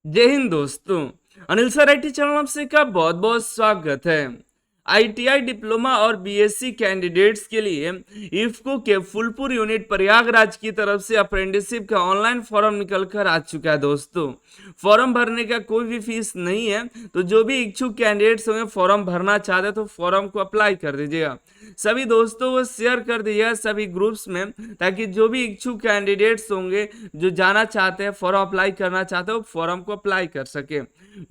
जय हिंद दोस्तों। Anil sir IT channel आपसे का बहुत बहुत स्वागत है। आईटीआई डिप्लोमा और बीएससी कैंडिडेट्स के लिए इफ्को के फूलपुर यूनिट प्रयागराज की तरफ से अप्रेंटिसशिप का ऑनलाइन फॉर्म निकल कर आ चुका है दोस्तों। फॉर्म भरने का कोई भी फीस नहीं है, तो जो भी इच्छुक कैंडिडेट्स होंगे फॉर्म भरना चाहते हैं तो फॉर्म को अप्लाई कर दीजिएगा। सभी दोस्तों को शेयर कर दीजिएगा सभी ग्रुप्स में, ताकि जो भी इच्छुक कैंडिडेट्स होंगे जो जाना चाहते हैं फॉर्म अप्लाई करना चाहते हैं वो फॉर्म को अप्लाई कर सके।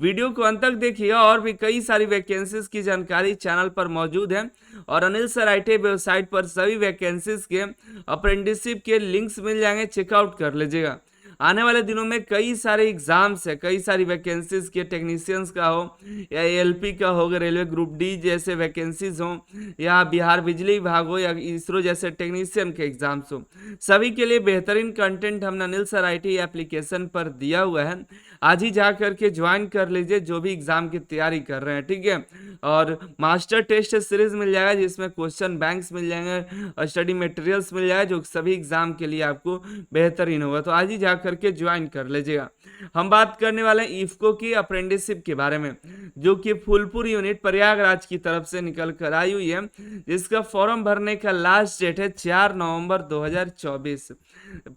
वीडियो को अंत तक देखिएगा, और भी कई सारी वैकेंसीज की जानकारी चैनल पर मौजूद है। और अनिल सर आईटी वेबसाइट पर सभी वैकेंसीज के अप्रेंटिसशिप के लिंक्स मिल जाएंगे, चेकआउट कर लीजिएगा। आने वाले दिनों में कई सारे एग्जाम्स है, कई सारी वैकेंसीज के टेक्नीशियंस का हो या एलपी का हो, रेलवे ग्रुप डी जैसे वैकेंसीज हो, या बिहार बिजली विभाग हो, या इसरो जैसे टेक्नीशियन के एग्जाम्स हो, सभी के लिए बेहतरीन कंटेंट हमने अनिल सर आईटी एप्लीकेशन पर दिया हुआ है। आज ही जा करके ज्वाइन कर लीजिए जो भी एग्जाम की तैयारी कर रहे हैं, ठीक है। और मास्टर टेस्ट सीरीज मिल जाएगा जिसमें क्वेश्चन बैंक्स मिल जाएंगे, स्टडी मटेरियल्स मिल जाएगा, जो सभी एग्जाम के लिए आपको बेहतरीन होगा। तो आज ही जा करके ज्वाइन कर लीजिएगा। हम बात करने वाले हैं इफ्को की अप्रेंटिसशिप के बारे में, जो कि फूलपुर यूनिट प्रयागराज की तरफ से निकल कर आई हुई है, जिसका फॉर्म भरने का लास्ट डेट है 4 नवंबर 2024।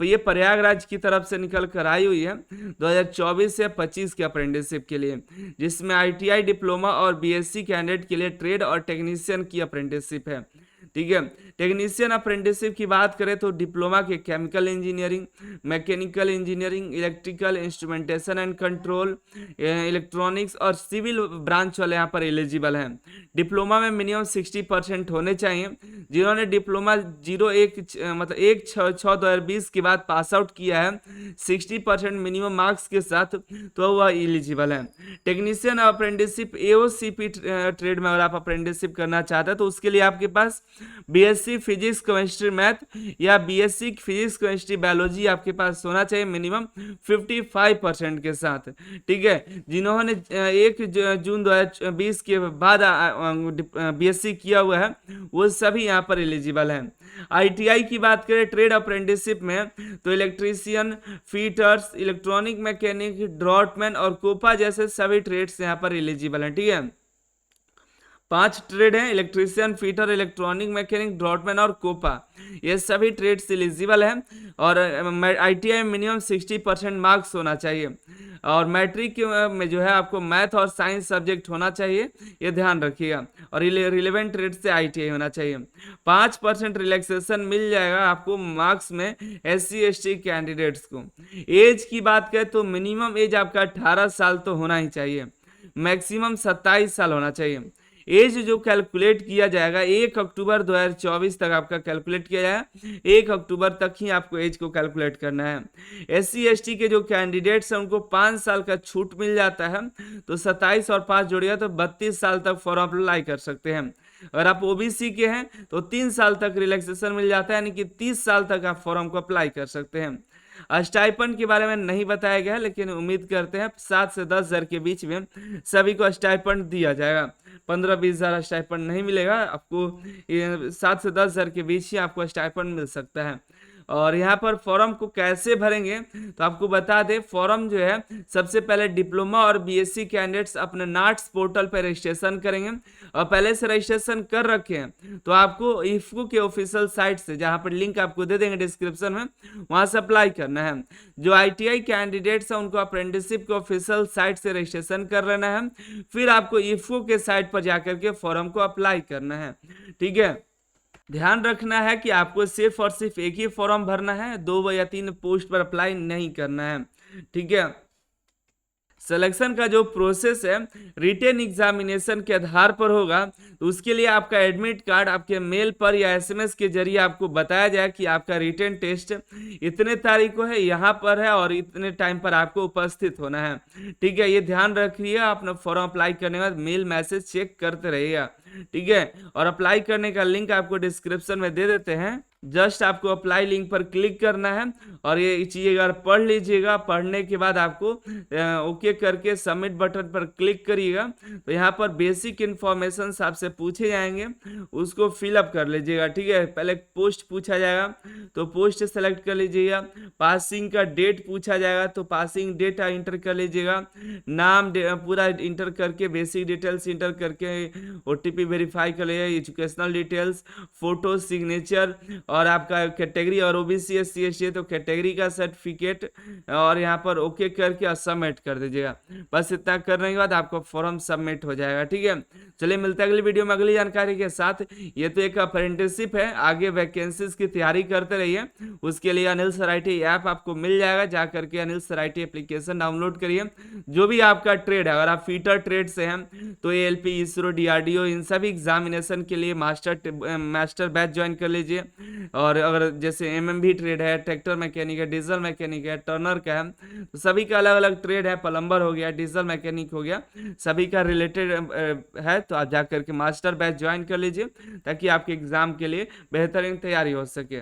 ये प्रयागराज की तरफ से निकल कर आई हुई है 2024 से 25 के अप्रेंटिसशिप के लिए, जिसमें आईटीआई डिप्लोमा और बीएससी कैंडिडेट के लिए ट्रेड और टेक्नीशियन की अप्रेंटिसशिप है, ठीक है। टेक्नीशियन अप्रेंटिसशिप की बात करें तो डिप्लोमा के chemical engineering, mechanical engineering, electrical instrumentation and control, electronics और सिविल ब्रांच वाले यहाँ पर एलिजिबल हैं। डिप्लोमा में मिनिमम 60% होने चाहिए। जिन्होंने डिप्लोमा 1/6/2020 के बाद पास आउट किया है 60% मिनिमम मार्क्स के साथ, तो वह एलिजिबल है। टेक्नीशियन अप्रेंटिसशिप एओसीपी ट्रेड में अगर आप अप्रेंटिसशिप करना चाहते हैं तो उसके लिए आपके पास बीएससी फिजिक्स केमिस्ट्री मैथ या बीएससी फिजिक्स केमिस्ट्री बायोलॉजी आपके पास होना चाहिए मिनिमम 55% के साथ, ठीक है। जिन्होंने 1 जून 2020 के बाद बीएससी किया हुआ है वो सभी यहाँ पर एलिजिबल हैं। आईटीआई की बात करें ट्रेड अप्रेंटिसशिप में तो इलेक्ट्रीशियन, फीटर्स, इलेक्ट्रॉनिक मैकेनिक, ड्रॉटमैन और कोपा जैसे सभी ट्रेड्स यहाँ पर एलिजिबल हैं, ठीक है। 5 ट्रेड हैं: इलेक्ट्रीशियन, फीटर, इलेक्ट्रॉनिक मैकेनिक, ड्रॉटमैन और कोपा। ये सभी ट्रेड्स एलिजिबल हैं। और आईटीआई में मिनिमम 60% मार्क्स होना चाहिए। और मैट्रिक में जो है आपको मैथ और साइंस सब्जेक्ट होना चाहिए, ये ध्यान रखिएगा। और रिलेवेंट ट्रेड से आईटीआई होना चाहिए। 5% रिलैक्सेशन मिल जाएगा आपको मार्क्स में SC/ST कैंडिडेट्स को। एज की बात करें तो मिनिमम एज आपका 18 साल तो होना ही चाहिए, मैक्सिमम 27 साल होना चाहिए। एज जो कैलकुलेट किया जाएगा 1 अक्टूबर 2024 तक आपका कैलकुलेट किया जाएगा। 1 अक्टूबर तक ही आपको एज को कैलकुलेट करना है। SC/ST के जो कैंडिडेट्स हैं उनको 5 साल का छूट मिल जाता है, तो 27 और 5 जोड़िएगा तो 32 साल तक फॉर्म अप्लाई कर सकते हैं। अगर आप ओबीसी के हैं तो 3 साल तक रिलैक्सेशन मिल जाता है, यानी कि 30 साल तक आप फॉर्म को अप्लाई कर सकते हैं। स्टाइपेंड के बारे में नहीं बताया गया है, लेकिन उम्मीद करते हैं 7 से 10 हज़ार के बीच में सभी को स्टाइपेंड दिया जाएगा। 15-20 हज़ार स्टाइपेंड नहीं मिलेगा आपको, 7 से 10 हज़ार के बीच ही आपको स्टाइपेंड मिल सकता है। और यहाँ पर फॉर्म को कैसे भरेंगे तो आपको बता दें, फॉर्म जो है सबसे पहले डिप्लोमा और बीएससी कैंडिडेट्स अपने नाट्स पोर्टल पर रजिस्ट्रेशन करेंगे। और पहले से रजिस्ट्रेशन कर रखे हैं तो आपको इफ्को के ऑफिशियल साइट से, जहाँ पर लिंक आपको दे देंगे डिस्क्रिप्शन में, वहाँ से अप्लाई करना है। जो आईटीआई कैंडिडेट्स हैं उनको अप्रेंटिसशिप के ऑफिशियल साइट से रजिस्ट्रेशन कर लेना है, फिर आपको इफ्को के साइट पर जाकर के फॉर्म को अप्लाई करना है, ठीक है। ध्यान रखना है कि आपको सिर्फ और सिर्फ एक ही फॉर्म भरना है, 2 या 3 पोस्ट पर अप्लाई नहीं करना है, ठीक है। सिलेक्शन का जो प्रोसेस है रिटेन एग्जामिनेशन के आधार पर होगा, तो उसके लिए आपका एडमिट कार्ड आपके मेल पर या एसएमएस के जरिए आपको बताया जाए कि आपका रिटेन टेस्ट इतने तारीख को है, यहाँ पर है और इतने टाइम पर आपको उपस्थित होना है, ठीक है। ये ध्यान रखिएगा, अपना फॉर्म अप्लाई करने के बाद मेल मैसेज चेक करते रहिएगा, ठीक है। और अप्लाई करने का लिंक आपको डिस्क्रिप्शन में दे देते हैं, जस्ट आपको अप्लाई लिंक पर क्लिक करना है और ये चीज़ अगर पढ़ लीजिएगा, पढ़ने के बाद आपको ओके करके सबमिट बटन पर क्लिक करिएगा। तो यहाँ पर बेसिक इन्फॉर्मेशन आपसे पूछे जाएंगे, उसको फिलअप कर लीजिएगा, ठीक है। पहले पोस्ट पूछा जाएगा तो पोस्ट सेलेक्ट कर लीजिएगा, पासिंग का डेट पूछा जाएगा तो पासिंग डेट इंटर कर लीजिएगा, नाम पूरा इंटर करके बेसिक डिटेल्स इंटर करके OTP वेरीफाई कर लीजिएगा, एजुकेशनल डिटेल्स, फोटो, सिग्नेचर और आपका कैटेगरी और OBC SC ST है तो कैटेगरी का सर्टिफिकेट और यहाँ पर ओके करके सबमिट कर दीजिएगा। बस इतना करने के बाद आपका फॉर्म सबमिट हो जाएगा, ठीक है। चलिए मिलते हैं अगली वीडियो में अगली जानकारी के साथ। ये तो एक अप्रेंटिसशिप है, आगे वैकेंसीज की तैयारी करते रहिए। उसके लिए अनिल सर IT ऐप आपको मिल जाएगा, जा करके Anil sir IT application download करिए। जो भी आपका ट्रेड है, अगर आप फीटर ट्रेड से हैं तो ALP, ISRO, DRDO इन सभी एग्जामिनेशन के लिए मास्टर बैच ज्वाइन कर लीजिए। और अगर जैसे MMB ट्रेड है, ट्रैक्टर मैकेनिक है, डीजल मैकेनिक है, टर्नर का है, तो सभी का अलग अलग ट्रेड है, प्लम्बर हो गया, डीजल मैकेनिक हो गया, सभी का रिलेटेड है। तो आप जा करके मास्टर बैच ज्वाइन कर लीजिए ताकि आपके एग्जाम के लिए बेहतरीन तैयारी हो सके।